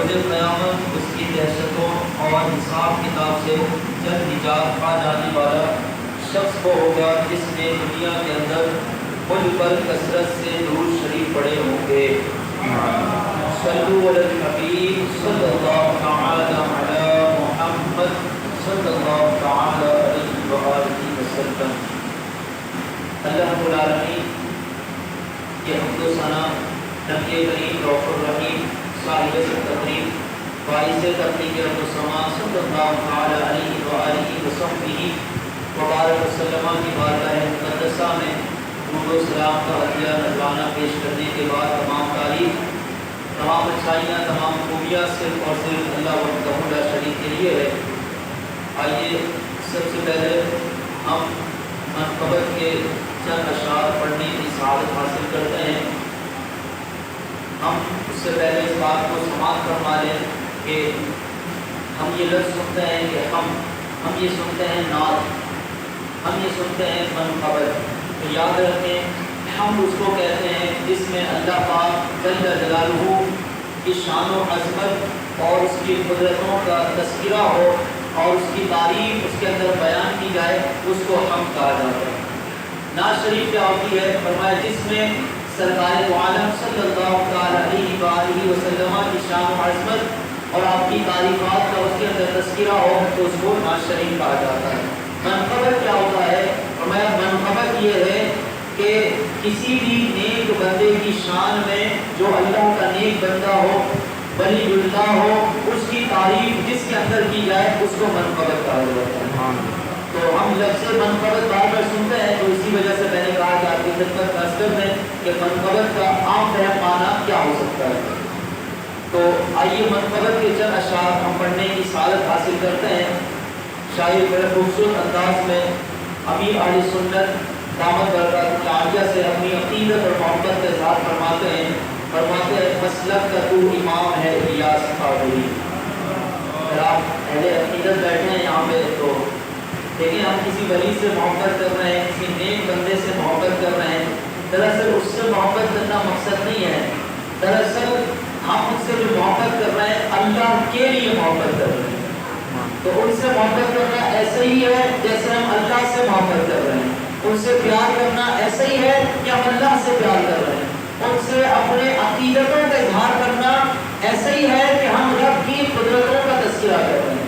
روز قیامت اس کی دہشتوں اور حساب کتاب سے جلد نجات پا جانے والا شخص وہ ہوگا جس نے دنیا کے اندر مجھ پر کثرت سے درود شریف پڑھے ہوں گے۔ صلو علی الحبیب صلی اللہ تعالی علی محمد صلی اللہ تعالی علیہ وآلہ وسلم۔ اللہ رب العالمین یہ حمد و ثنا نبی کریم رؤوف الرحیم صاحب تقریب باعث تبلیغ رب السما صلی اللہ تعالی علیہ وآلہ وصحبہ وبارک وسلم کی بارگاہ مقدسہ میں درود و سلام کا عطیہ نذرانہ پیش کرنے کے بعد تمام تعریف، تمام اچھائیاں، تمام خوبیاں صرف اور صرف اللہ وحدہ لا شریک کے لیے ہے۔ آئیے سب سے پہلے ہم منقبت کے چند اشعار پڑھنے کی سعادت حاصل کرتے ہیں۔ ہم اس سے پہلے اس بات کو سماعت فرما لیں کہ ہم یہ لفظ سنتے ہیں کہ ہم یہ سنتے ہیں نعت، ہم یہ سنتے ہیں منقبت، تو یاد رکھیں ہم اس کو کہتے ہیں جس میں اللہ پاک جل جلالہ کی شان و عظمت اور اس کی قدرتوں کا تذکرہ ہو اور اس کی تعریف اس کے اندر بیان کی جائے، اس کو ہم کہا جاتا ہے۔ نعت شریف کیا ہوتی ہے؟ فرمایا جس میں سرکار دو عالم صلی اللہ علیہ وآلہ وسلم کی شان و عظمت اور آپ کی تعریفات کا اس کے اندر تذکرہ ہو تو اس کو نعت شریف کہا جاتا ہے۔ منقبت کیا ہوتا ہے؟ فرمایا منقبت یہ ہے کہ کسی بھی نیک بندے کی شان میں جو اللہ کا نیک بندہ ہو، ولی اللہ ہو، اس کی تعریف جس کے اندر کی جائے اس کو منقبت کہا جاتا ہے۔ تو ہم لفظ منقبت بار بار سنتے ہیں، تو اسی وجہ سے میں نے کہا کہ آپ کی خدمت میں عرض کر دیں کہ منقبت کا عام فہم معنی کیا ہو سکتا ہے۔ تو آئیے منقبت کے چند اشعار ہم پڑھنے کی سعادت حاصل کرتے ہیں۔ شاعر بڑے خوبصورت انداز میں امیر اہل سنت دامت برکاتہ عالیہ سے اپنی عقیدت اور محبت کا اظہار فرماتے ہیں مسلک کا تو امام ہے الیاس قادری۔ اگر آپ اہل عقیدت بیٹھے ہیں یہاں پہ تو دیکھیں ہم کسی ولی سے محبت کر رہے ہیں، کسی نیک بندے سے محبت کر رہے ہیں، دراصل اس سے محبت کرنا مقصد نہیں ہے، دراصل ہم ان سے جو محبت کر رہے ہیں اللہ کے لیے محبت کر رہے ہیں۔ تو ان سے محبت کرنا ایسا ہی ہے جیسے ہم اللہ سے محبت کر رہے ہیں، ان سے پیار کرنا ایسا ہی ہے کہ ہم اللہ سے پیار کر رہے ہیں، ان سے اپنے عقیدتوں کا اظہار کرنا ایسا ہی ہے کہ ہم رب کی قدرتوں کا تذکرہ کر رہے ہیں۔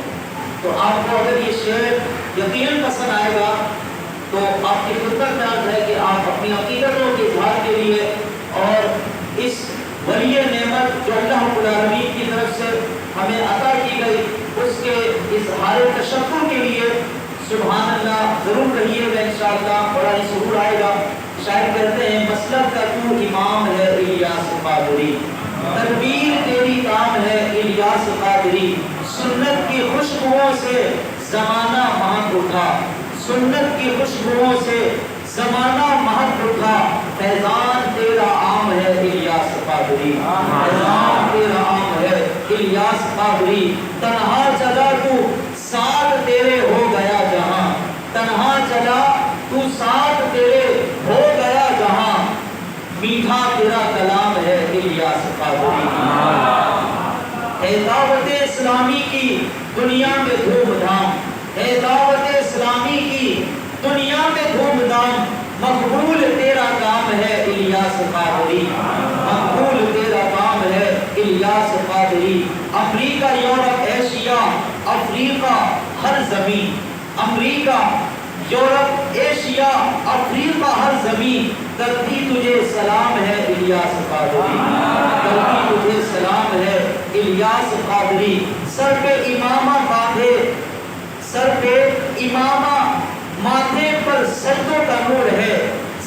تو آپ کو اگر یہ شعر یقیناً پسند آئے گا تو آپ کی خدمت میں عرض ہے کہ آپ اپنی عقیدتوں کے اظہار کے لیے اور اس ولی نعمت جو اللہ رب العالمین کی طرف سے ہمیں عطا کی گئی اس کے اظہار تشکر کے لیے سبحان اللہ ضرور کہیے گا، انشاءاللہ بڑا ہی سرور آئے گا۔ شاعر کہتے ہیں مسلک کا تو امام ہے الیاس قادری، تدبیر تیری کام ہے الیاس قادری، سنت کی خوشبوؤں سے زمانہ مہک اٹھا، سنت کی خوشبوؤں سے زمانہ مہک اٹھا، فیضان تیرا عام ہے الیاس قادری، فیضان تیرا عام ہے الیاس قادری، تنہا چلا تو ساتھ تیرے ہو گیا جہاں، تنہا چلا تو ساتھ تیرے ہو گیا جہاں، میٹھا تیرا کلام ہے الیاس قادری۔ ہے دعوت اسلامی کی دنیا میں دھوم دھام، ہے دعوت اسلامی کی دنیا میں دھوم دھام، مقبول تیرا کام ہے الیاس قادری، مقبول تیرا کام ہے الیاس قادری۔ امریکہ، یورپ، ایشیا، افریقہ، ہر زمین، امریکہ، یورپ، ایشیا، افریقہ، ہر زمین، کرتی تجھے سلام ہے الیاس قادری، کرتی تجھے سلام ہے الیاس قادری۔ سر پہ امامہ باندھے، سر پہ امامہ، ماتھے پر سجدوں کا نور ہے،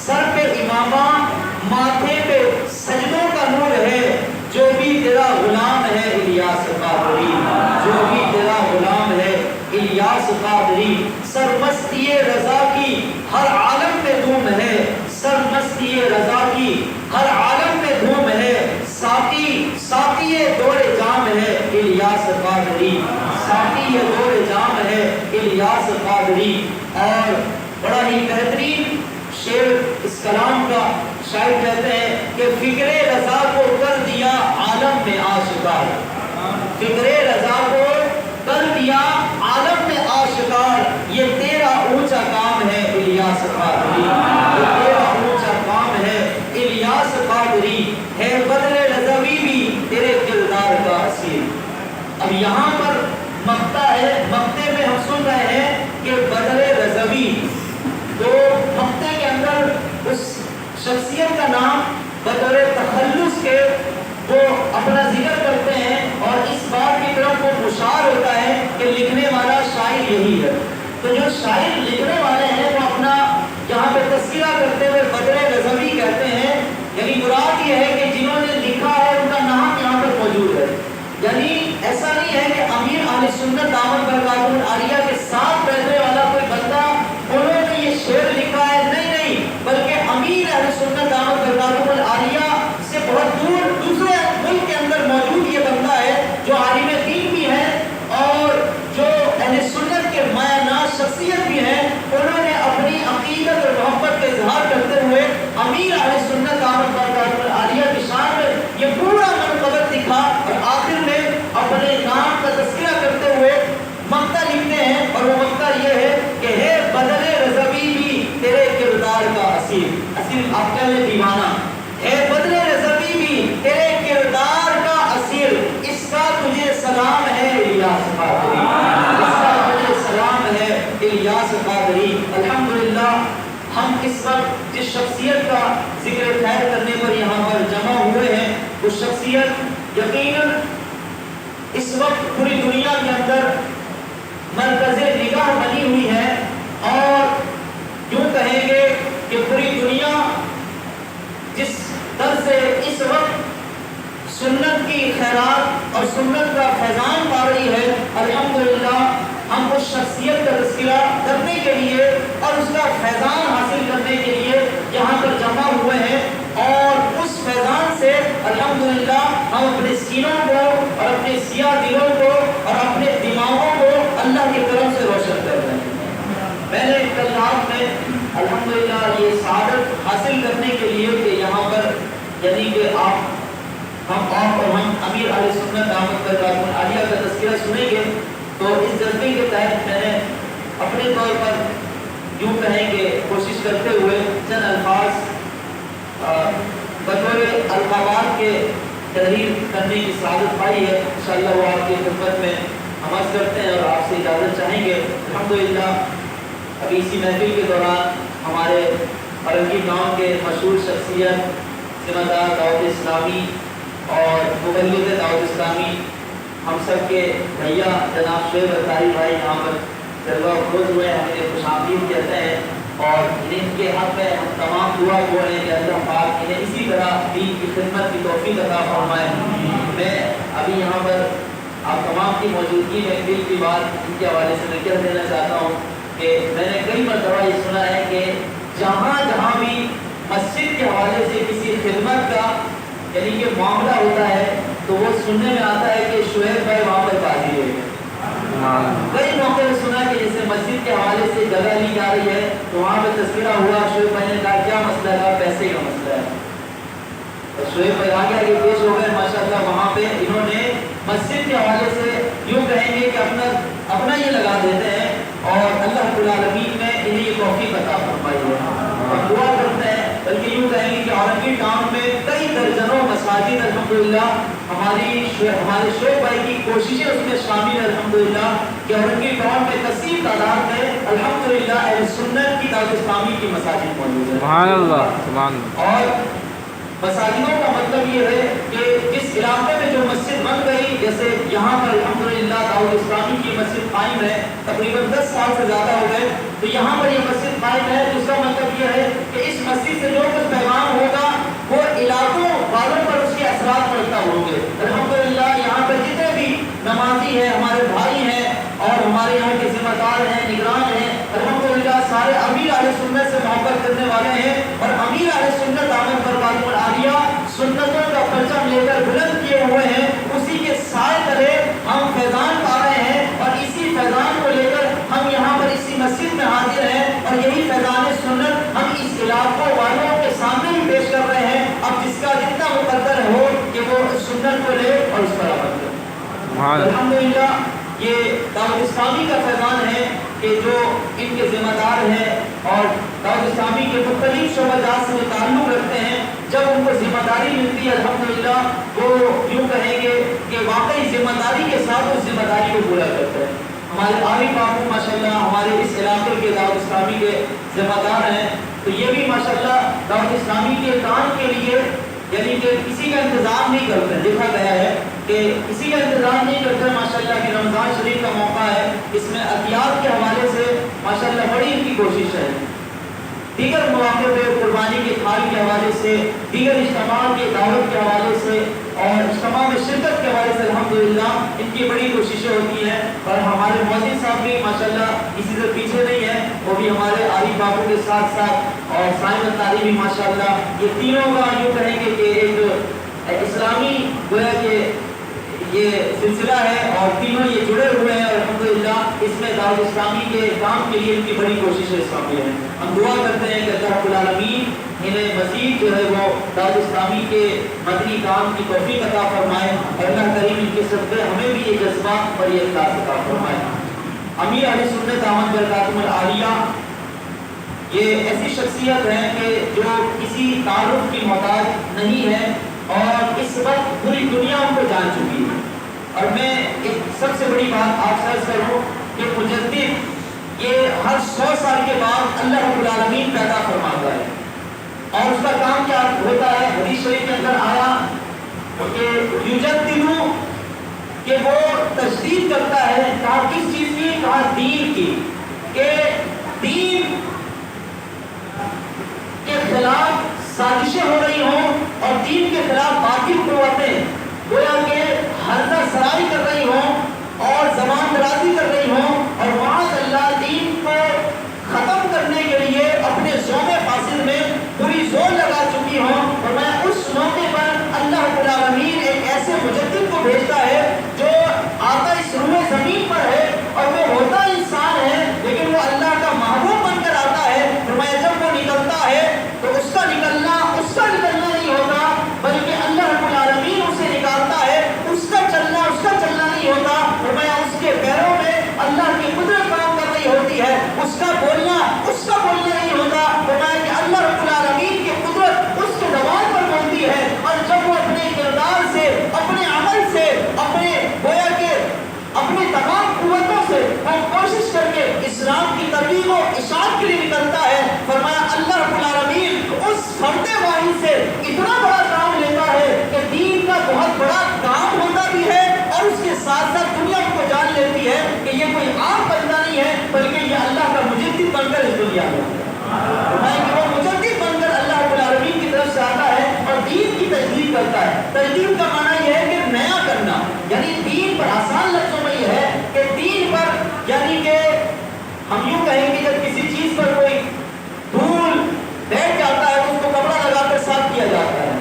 سر پہ امامہ، ماتھے پہ سجدوں کا نور ہے، جو بھی تیرا غلام ہے الیاس قادری، جو بھی تیرا غلام ہے الیاس قادری۔ سرمستی رضا کی ہر عالم میں دھوم ہے، سرمستی رضا کی ہر عالم میں دھوم ہے، ساقی دور جام ہے الیاس قادری، ساقی دور جام ہے الیاس قادری۔ اور بڑا ہی بہترین شعر اس کلام کا شاعر کہتے ہیں کہ فکر رضا کو کر دیا عالم میں آشکار، اب یہاں پر مقطع ہے، مقطع میں ہم سن رہے ہیں کہ بدر رضوی، تو مقطع کے اندر اس شخصیت کا نام بدر تخلص کے وہ اپنا ذکر کرتے ہیں، اور اس بات کی طرف وہ مشار ہوتا ہے کہ لکھنے والا شاعر یہی ہے۔ تو جو شاعر لکھنے والے ہیں وہ اپنا یہاں پہ تذکرہ کرتے ہوئے بدر رضوی کہتے ہیں، یعنی مراد یہ ہے کہ جنہوں نے لکھا ہے ان کا نام یہاں پر موجود ہے۔ یعنی ایسا نہیں ہے کہ امیر اہل سنت دامت برکاتہ العالیہ کے ساتھ رہنے والا کوئی بندہ انہوں نے یہ شعر لکھا ہے، نہیں، بلکہ امیر اہل سنت دامت برکاتہ العالیہ سے بہت دور دوسرے ملک کے اندر موجود یہ بندہ ہے جو عالم دین بھی ہے اور جو اہل سنت کے مایہ ناز شخصیت بھی ہے۔ انہوں نے اپنی عقیدت اور محبت کا اظہار کرتے ہوئے امیر اہل سنت دامت برکاتہ العالیہ کی شان میں یہ پورا منقبت لکھا، اور آخر میں اپنے نام کا تذکرہ کرتے ہوئے مقطع لکھتے ہیں، اور وہ مقطع یہ ہے کہ ہے بدر رضوی بھی تیرے کردار کا اسیر، اسیر آپ کہہ لیں دیوانہ، ہے بدر رضوی بھی تیرے کردار کا اسیر، اس کا تجھے سلام ہے الیاس قادری، اس کا تجھے سلام ہے الیاس قادری۔ الحمدللہ ہم اس وقت جس شخصیت کا ذکر خیر کرنے پر یہاں پر جمع ہوئے ہیں، اس شخصیت یقیناً اس وقت پوری دنیا کے اندر مرکز نگاہ بنی ہوئی ہے، اور یوں کہیں گے کہ پوری دنیا جس طرح سے اس وقت سنت کی خیرات اور سنت کا فیضان پا رہی ہے، الحمدللہ ہم اس شخصیت کا تذکرہ کرنے کے لیے اور اس کا فیضان حاصل کرنے کے لیے یہاں پر جمع ہوئے ہیں، اور اس فیضان سے الحمدللہ ہم اپنے سینوں کو اور اپنے سیاہ دلوں کو اور اپنے دماغوں کو اللہ کی طرف سے روشن کر رہے ہیں۔ میں نے کل رات میں الحمدللہ یہ سعادت حاصل کرنے کے لیے کہ یہاں پر یعنی کہ ہم اور ہم امیر اہل سنت دامت برکاتہ العالیہ کا تذکرہ سنیں گے، تو اس جذبے کے تحت میں نے اپنے طور پر یوں کہیں کہ کوشش کرتے ہوئے چند الفاظ بطور القابات کے تحریر کرنے کی سعادت پائی ہے۔ انشاءاللہ وہ آپ کی خدمت میں ہم عرض کرتے ہیں اور آپ سے اجازت چاہیں گے۔ الحمدللہ ابھی اسی محفل کے دوران ہمارے ارنگی گاؤں کے مشہور شخصیت ذمہ دار دعوت اسلامی اور مبلغ دعوت اسلامی ہم سب کے بھیا جناب شعیب اتاری بھائی یہاں پر جلوہ افروز ہوئے ہیں، ہمیں خوش آمدید کہتے ہیں، اور ان کے حق میں ہم تمام دعا گو رہے ہیں کہ اللہ پاک انہیں اسی طرح دین کی خدمت کی توفیق عطا فرمائے۔ میں ابھی یہاں پر آپ تمام کی موجودگی میں دل کی بات ان کے حوالے سے میں کہہ دینا چاہتا ہوں کہ میں نے کئی مرتبہ یہ سنا ہے کہ جہاں جہاں بھی مسجد کے حوالے سے کسی خدمت کا یعنی کہ معاملہ ہوتا ہے تو وہ سننے میں آتا ہے کہ شعیب بھائی وہاں پر حاضر ہوئے۔ کئی موقع میں سنا کہ جیسے مسجد کے حوالے سے جگہ لی جا رہی ہے تو وہاں پہ تذکرہ ہوا، شعیب بھائی نے کہا کیا مسئلہ ہے؟ پیسے کا مسئلہ ہے۔ اور شعیب بھائی آگے آگے پیش ہو گئے ماشاءاللہ، وہاں پہ انہوں نے مسجد کے حوالے سے یوں کہیں گے کہ اپنا یہ لگا دیتے ہیں، اور اللہ رب العالمین نے انہیں یہ توفیق عطا فرمائی ہے۔ اور دعا کرتے ہیں، بلکہ یوں کہیں گے کہ اورنگی ٹاؤن میں کئی درجنوں مساجد الحمدللہ ہمارے شعیب بھائی کی کوششیں اس میں شامل ہے الحمدللہ، کہ اورنگی ٹاؤن میں کثیر تعداد میں الحمدللہ اہل سنت کی دعوت اسلامی کی مساجد موجود ہے۔ سبحان اللہ، سبحان اللہ۔ اور مساجدوں کا مطلب یہ ہے کہ جس علاقے میں جو مسجد بن گئی، جیسے یہاں پر الحمدللہ دعوت اسلامی کی مسجد قائم ہے، تقریباً 10 سال سے زیادہ ہو گئے، تو یہاں پر یہ مسجد قائم ہے، تو اس کا مطلب یہ ہے کہ اس مسجد سے جو کچھ پیغام ہوگا وہ علاقوں والوں پر اس کے اثرات پڑتا ہوں گے۔ الحمدللہ یہاں پر جتنے بھی نمازی ہیں، ہمارے بھائی ہیں اور ہمارے یہاں کے ذمہ دار ہیں، نگران ہیں، الحمدللہ سارے امیر اہل سنت سے محبت کرنے والے ہیں، اور امیر اہل سنت دامت برکاتہ العالیہ سنتوں کا پرچم لے کر بلند کیے ہوئے ہیں، اسی کے سائے تلے ہم فیضان پا رہے ہیں، اور اسی فیضان کو لے کر ہم یہاں پر اسی مسجد میں حاضر ہیں، اور یہی فیضان سنت ہم اس علاقوں والوں کے سامنے بھی پیش کر رہے ہیں۔ اب جس کا جتنا مقدر ہو کہ وہ سنت کو لے اور اس پر عمل کرے۔ الحمدللہ یہ دعوت اسلامی کا فیضان ہے کہ جو ان کے ذمہ دار ہیں اور دعوت اسلامی کے مختلف شعبہ جات سے تعلق رکھتے ہیں، جب ان کو ذمہ داری ملتی ہے الحمدللہ وہ یوں کہیں گے کہ واقعی ذمہ داری کے ساتھ اس ذمہ داری کو پورا کرتے ہیں. ہمارے عارف بابو ماشاءاللہ ہمارے اس علاقے کے دعوت اسلامی کے ذمہ دار ہیں، تو یہ بھی ماشاءاللہ دعوت اسلامی کے کام کے لیے یعنی کہ کسی کا انتظام نہیں کرتے. دیکھا گیا ہے کہ کسی کا انتظام نہیں کرتے ماشاءاللہ کہ رمضان شریف کا موقع ہے، اس میں عطیات کے حوالے سے ماشاءاللہ بڑی ان کی کوشش ہے. دیگر مواقع پہ قربانی کے کھال کے حوالے سے، دیگر اجتماع کے دعوت کے حوالے سے اور اجتماع میں شرکت کے حوالے سے الحمدللہ ان کی بڑی کوششیں ہوتی ہیں. اور ہمارے مؤذن صاحب بھی ماشاءاللہ کسی سے پیچھے نہیں ہیں، وہ بھی ہمارے عارف بابو کے ساتھ ساتھ اور سائن الطاری بھی ماشاءاللہ، یہ تینوں کا یوں کہیں گے کہ ایک اسلامی گویا کہ یہ سلسلہ ہے اور تینوں یہ جڑے ہوئے ہیں اور الحمدللہ اس میں دعوت اسلامی کے کام کے لیے ان کی بڑی کوششیں اس میں ہیں. ہم دعا کرتے ہیں کہ اللہ رب العالمین انہیں مزید جو ہے وہ دعوت اسلامی کے مدنی کام کی توفیق عطا فرمائے اور اللہ کریم ان کے صدقے ہمیں بھی یہ جذبہ اور یہ اخلاص عطا فرمائے. امیر اہل سنت دامت برکاتہم العالیہ یہ ایسی شخصیت ہے کہ جو کسی تعارف کی محتاج نہیں ہے اور اس وقت پوری دنیا ان کو جان چکی ہے. اور میں ایک سب سے بڑی بات آپ سے عرض کروں کہ مجدد یہ ہر 100 سال کے بعد اللہ رب العالمین پیدا فرماتا ہے اور اس کا کام کیا ہوتا ہے. حدیث شریف کے اندر آیا کہ یجددو کہ وہ تجدید کرتا ہے. کہا کس چیز کی؟ کہا دین کی، کہ دین کے خلاف سازشیں ہو رہی ہوں اور دین کے خلاف باطل قوتیں گویا کہ حرکہ سرائی کر رہی ہوں اور زبان درازی کر رہی ہوں اور معاذ اللہ دین کو ختم کرنے کے لیے اپنے زوم فاصل میں پوری زور لگا چکی ہوں. اور میں اس موقع پر اللہ رب العالمین ایک ایسے مجدد کو بھیجتا ہے جو آتا اس روح زمین پر ہے اور وہ ہوتا انسان ہے لیکن وہ اللہ کا محبوب بن کر آتا ہے. فرمایا جب وہ نکلتا ہے تو اس کا نکلنا نہیں ہوتا بلکہ اللہ رب العالمین اسے نکالتا ہے. اس کا چلنا نہیں ہوتا. فرمایا اس کے پیروں میں اللہ کی قدرت کام کر رہی ہوتی ہے. اس کا بولنا نہیں ہوتا. فرمایا کہ اللہ رب العالمین کی قدرت اس کے زبان پر بولتی ہے اور جب وہ اپنے کردار سے، اپنے عمل سے، گویا کہ اپنی تمام قوتوں سے وہ کوشش کر کے اسلام کی تبلیغ و اشاعت کے لیے نکلتا ہے. فرمایا اللہ رب العالمین اس فرد واحد سے اتنا بڑا کام لیتا ہے کہ دین کا بہت بڑا کام ہوتا بھی ہے اور اس کے ساتھ ساتھ دنیا کو جان لیتی ہے کہ یہ کوئی عام بندہ نہیں ہے بلکہ یہ اللہ کا مجدد بن کر اس دنیا میں فرمایا کہ وہ مجدد بن کر اللہ رب العالمین کی طرف سے آتا ہے اور دین کی تجدید کرتا ہے. تجدید کا معنی یہ ہے کہ نیا کرنا، یعنی دین پر آسان لفظوں میں یہ ہے کہ دین پر یعنی کہ ہم یوں کہیں کہ جب کسی چیز پر کوئی دھول بیٹھ جاتا ہے تو اس کو کپڑا لگا کر صاف کیا جاتا ہے.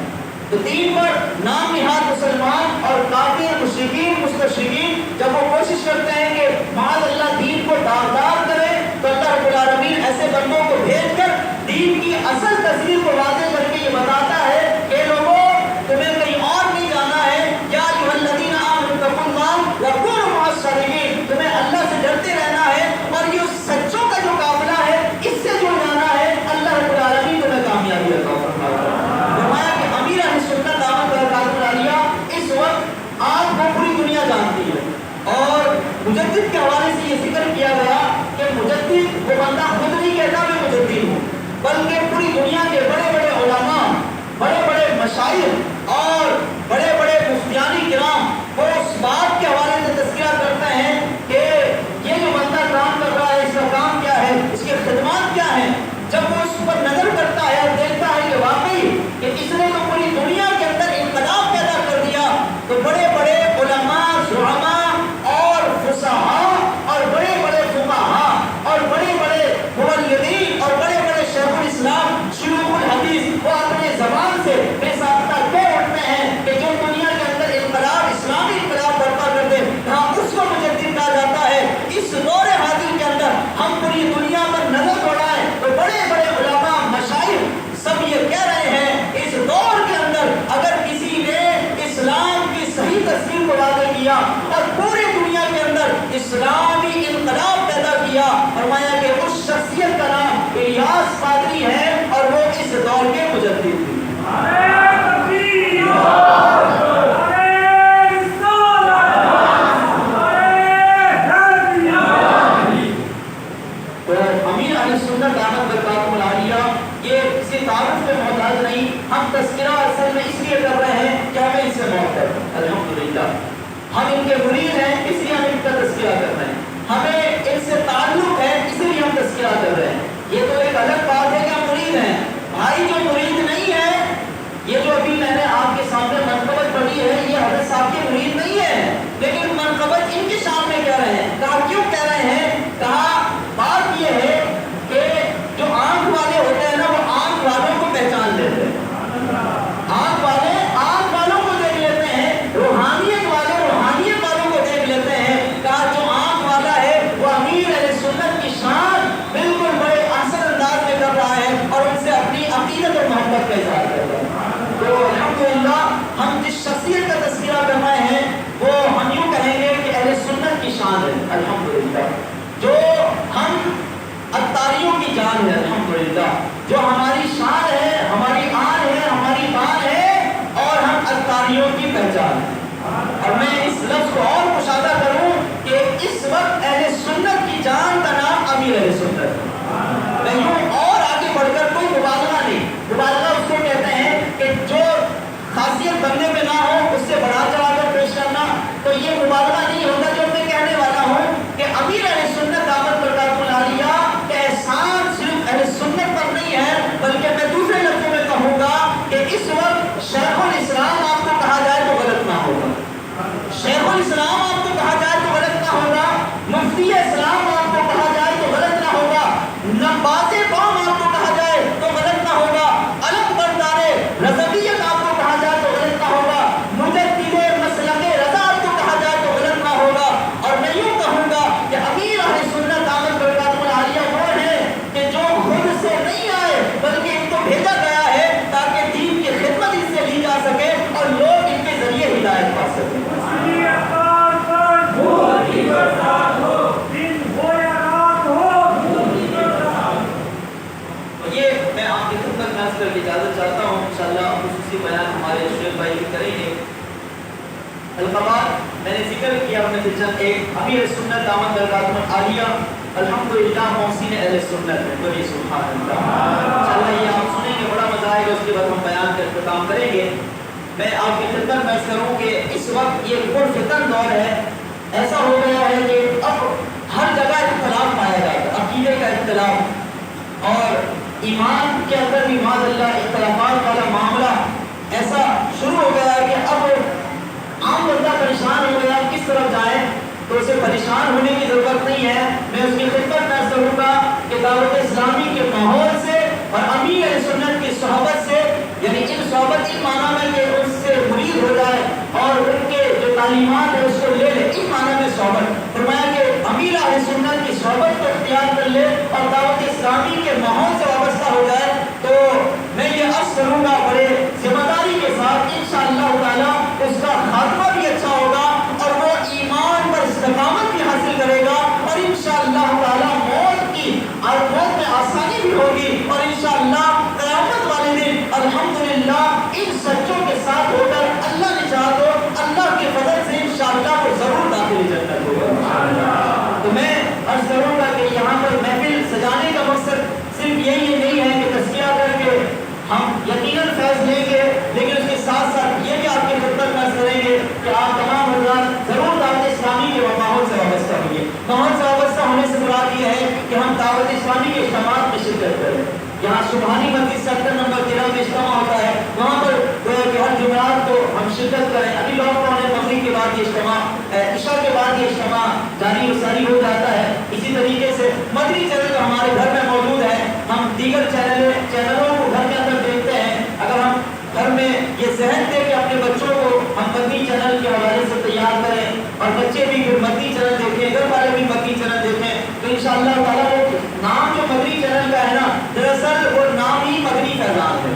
تو دین پر نام نہاد مسلمان اور کافر مشرکین مستشرکین جب وہ کوشش کرتے ہیں کہ معاذ اللہ دین کو داغدار کرے تو اللہ رب العالمین ایسے بندوں کو بھیج کر دین کی اصل تصویر کو واضح کر کے یہ بتاتا ہے کہ لوگوں تمہیں کہیں اور نہیں جانا ہے. یا ایھا الذین آمنوا اتقوا اللہ وکونوا مع الصادقین، تمہیں اللہ سے ڈرتے رہنا ہے اور یہ سچوں کا جو قافلہ ہے اس سے جڑ جانا ہے. اللہ رب العالمین تمہیں کامیابی عطا فرمائے. فرمایا کہ امیر اہل سنت دامت برکاتہم العالیہ اس وقت آپ کو پوری دنیا جانتی ہے اور مجدد کے حوالے سے یہ ذکر کیا گیا کہ مجدد وہ بندہ خود نہیں کہتا میں مجدد ہوں بلکہ پوری دنیا کے بڑے بڑے علماء، بڑے بڑے مشائخ اور بڑے بڑے مفتیان کرام وہ اس بات کے حوالے سے تذکرہ کرتے ہیں کہ یہ جو بندہ کام کر رہا ہے اس کا کام کیا ہے، اس کے خدمات کیا ہیں. جب وہ اس پر نظر کرتا ہے اور دیکھتا ہے کہ واقعی کہ اس نے تو پوری دنیا کے اندر انقلاب پیدا کر دیا، تو بڑے بڑے علماء، زعماء اور فصحاء اور بڑے بڑے فقہاء اور بڑے بڑے مولدین اور بڑے بڑے شیخ الاسلام شیوخ الحدیث وہ اپنے زبان سے بے ساختہ کہہ اٹھتے ہیں کہ جو دنیا کے اندر انقلاب، اسلامی انقلاب برپا کر دے کہاں اس کو مجدد کہا جاتا ہے. اس دور حاضر کے اندر ہم پوری دنیا پر نظر دوڑائیں تو بڑے بڑے علماء، مشائخ سب یہ کہہ رہے ہیں اس دور کے اندر اگر کسی نے اسلام کی صحیح تصویر کو واضح کیا اور پوری دنیا کے اندر اسلامی انقلاب پیدا کیا، فرمایا کہ اس شخصیت کا نام الیاس قادری ہے اور وہ اس دور کے مجدد تھے. ہم ان کے مرید ہیں اس لیے ہم ان کا تذکرہ کر رہے ہیں، ہمیں ان سے تعلق ہے اس لیے ہم تذکرہ کر رہے ہیں۔ یہ تو ایک الگ بات ہے کہ ہم مرید ہیں، بھائی جو مرید نہیں ہے، یہ جو ابھی میں نے آپ کے سامنے منقبت پڑھی ہے یہ حضرت صاحب کے مرید نہیں ہے، لیکن منقبت ان کے سامنے کہہ رہے ہیں۔ کہا کیوں کہہ رہے ہیں؟ کہا بات یہ ہے کہ جو آنکھ والے ہوتے ہیں نا وہ آنکھ والوں کو پہچان لیتے ہیں، آنکھ والے آنکھ والوں کو دیکھ لیتے ہیں، روحانیت والے روحانیت والوں کو دیکھ لیتے ہیں۔ کہا جو آنکھ والا ہے وہ امیر اہل سنت کی شان بالکل بڑے احسن انداز میں کر رہا ہے اور ان سے اپنی عقیدت اور محبت کا اظہار کر رہا ہے۔ تو الحمدللہ ہم جس شخصیت کا تذکرہ کر رہے ہیں وہ ہم یوں کہیں گے کہ اہل سنت کی شان ہے الحمدللہ، جو ہم اتاریوں کی جان ہے الحمدللہ، جو ہماری شان ہے، ہماری آن ہے، ہماری بان ہے اور ہم اتاریوں کی پہچان ہے۔ اور میں اس لفظ کو اور مشاہدہ کروں کہ اس وقت اہل سنت کی جان کا نام امیر اہل سنت ہے۔ میں یوں اور آگے بڑھ کر کوئی مبالغہ نہیں، مبالغہ اس کو کہتے ہیں کہ جو خاصیت بندے میں نہ ہو اس سے بڑھا چڑھا کر پیش کرنا، تو یہ مبالغہ نہیں ہوگا جو میں کہنے والا ہوں کہ امیر اہل سنت دعوت برکاتہ العالیہ کا احسان صرف اہل سنت پر نہیں ہے، بلکہ میں دوسرے لفظوں میں کہوں گا کہ اس وقت شیخ الاسلام آپ کو کہا جائے تو غلط نہ ہوگا، شیخ الاسلام آپ کو کہا جائے تو غلط نہ ہوگا، مفتی اسلام آپ کو کہا جائے تو غلط نہ ہوگا، نباز قوم آپ کو کہا جائے تو غلط نہ ہوگا، علم بردار رضویت آپ کو کہا جائے تو غلط نہ ہوگا، مجدد مسلک رضا آپ کو کہا جائے تو غلط نہ ہوگا۔ اور میں یوں کہوں گا کہ امیر اہل سنت دعوت برکاتہ العالیہ وہ ہیں کہ جو خود سے نہیں آئے بلکہ ان کو بھیجا گیا ہے تاکہ دین کی خدمت ان سے لی جا سکے اور لوگ ان کے ذریعے ہدایت پا سکیں۔ یہ میں آپ کی خدمت میں کر کے اجازت چاہتا ہوں، انشاءاللہ خصوصی بیان ہمارے شیخ بھائی بھی کریں گے۔ القبات میں نے ذکر کیا ان میں سے چند ایک امیر سنت دعوت برکاتہ العالیہ الحمدللہ محسن اہل سنت ہے، بڑی سبحان اللہ۔ انشاءاللہ یہ آپ سنیں گے بڑا مزہ آئے گا، اس کے بعد ہم بیان کا اختتام کریں گے۔ میں آپ کی خدمت میں کروں کہ اس وقت یہ پر فتن دور ہے، ایسا ہو گیا ہے کہ اب ہر جگہ اختلاف پایا جاتا ہے، عقیدے کا اختلاف اور ایمان کے اندر بھی معاذ اللہ اختلافات والا معاملہ ایسا شروع ہو گیا ہے کہ اب عام بندہ پریشان ہو گیا، کس طرف جائے، تو اسے پریشان ہونے کی ضرورت نہیں ہے۔ میں اس کی خدمت میں کروں گا کہ دعوت اسلامی کے ماحول سے اور امیر اہل سنت کی صحبت سے، یعنی ان صحبت ان معنی میں کہ اس سے مرید ہو جائے اور ان کے جو تعلیمات ہے اس کو لے لے، اس معنی میں صحبت فرمایا کہ امیر اہل سنت کی صحبت کو اختیار کر لے اور دعوت اسلامی کے ماحول سے وابستہ ہو جائے، تو میں یہ عرض کروں گا بڑے ذمہ داری کے ساتھ انشاءاللہ تعالیٰ اس کا خاتمہ بھی اچھا ہوگا اور وہ ایمان پر استقامت بھی حاصل کرے گا اور انشاءاللہ تعالیٰ موت کی اور موت میں آسانی بھی ہوگی اور انشاءاللہ قیامت والے دن الحمدللہ ان سچوں کے ساتھ ہو کر اللہ نے چاہا تو اللہ کے فضل سے انشاءاللہ وہ ضرور داخل جنت ہوگا۔ تو میں عرض کروں گا کہ یہاں پر محفل سجانے کا مقصد صرف یہی نہیں ہے کہ تذکرہ کر کے ہم یقیناً فیض لیں گے، لیکن اس کے ساتھ ساتھ یہ بھی آپ کی خدمت میں کریں گے کہ آپ تمام حضرات ضرور دعوت اسلامی کے ماحول سے وابستہ ہوئیے۔ ماحول سے وابستہ ہونے سے مراد یہ ہے کہ ہم دعوت اسلامی کے اجتماعات میں شرکت کریں۔ یہاں سبحانی مسجد سیکٹر نمبر 13 میں اجتماع ہوتا ہے، وہاں پر ہر جمعرات کو ہم شرکت کریں۔ ابھی لاک ڈاؤن ہے، مغرب کے بعد یہ اجتماع، عشاء کے بعد یہ اجتماع جاری و ساری ہو جاتا ہے۔ اسی طریقے سے مدنی چینل ہمارے گھر میں موجود ہے، ہم دیگر چینلوں کو گھر کے اندر دیکھتے ہیں۔ اگر ہم گھر میں یہ ذہن دے کہ اپنے بچوں کو ہم مدنی چینل کے حوالے سے تیار کریں اور بچے بھی پھر مدنی چینل دیکھیں، گھر والے بھی مدنی چینل دیکھیں، تو انشاءاللہ تعالیٰ وہ نام جو مدنی چینل کا ہے نا، دراصل وہ نام ہی مدنی فیضان ہے۔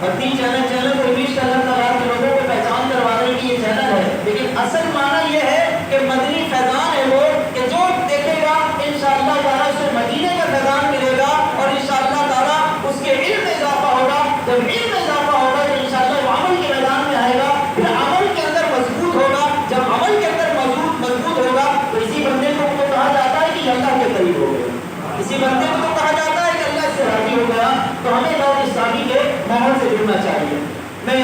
مدنی چینل کو انگلش چینل لگا کے لوگوں کو پہچان کروانے کی یہ چینل ہے، لیکن اصل معنی یہ ہے کہ مدنی فیضان ہے وہ کہ جو دیکھے گا انشاءاللہ تعالیٰ اسے مدینے کا فیضان ملے گا اور انشاءاللہ تعالیٰ اس کے علم میں اضافہ ہوگا۔ جب علم میں اضافہ ہوگا تو انشاءاللہ وہ عمل کے میدان میں آئے گا، پھر عمل کے اندر مضبوط ہوگا۔ جب عمل کے اندر مضبوط ہوگا تو اسی بندے کو کہا جاتا ہے کہ اللہ کے قریب ہو گیا، اسی بندے کو تو کہا جاتا ہے کہ اللہ سے راضی ہو گیا۔ تو ہمیں دعوت اسلامی کے ماحول سے جڑنا چاہیے۔ میں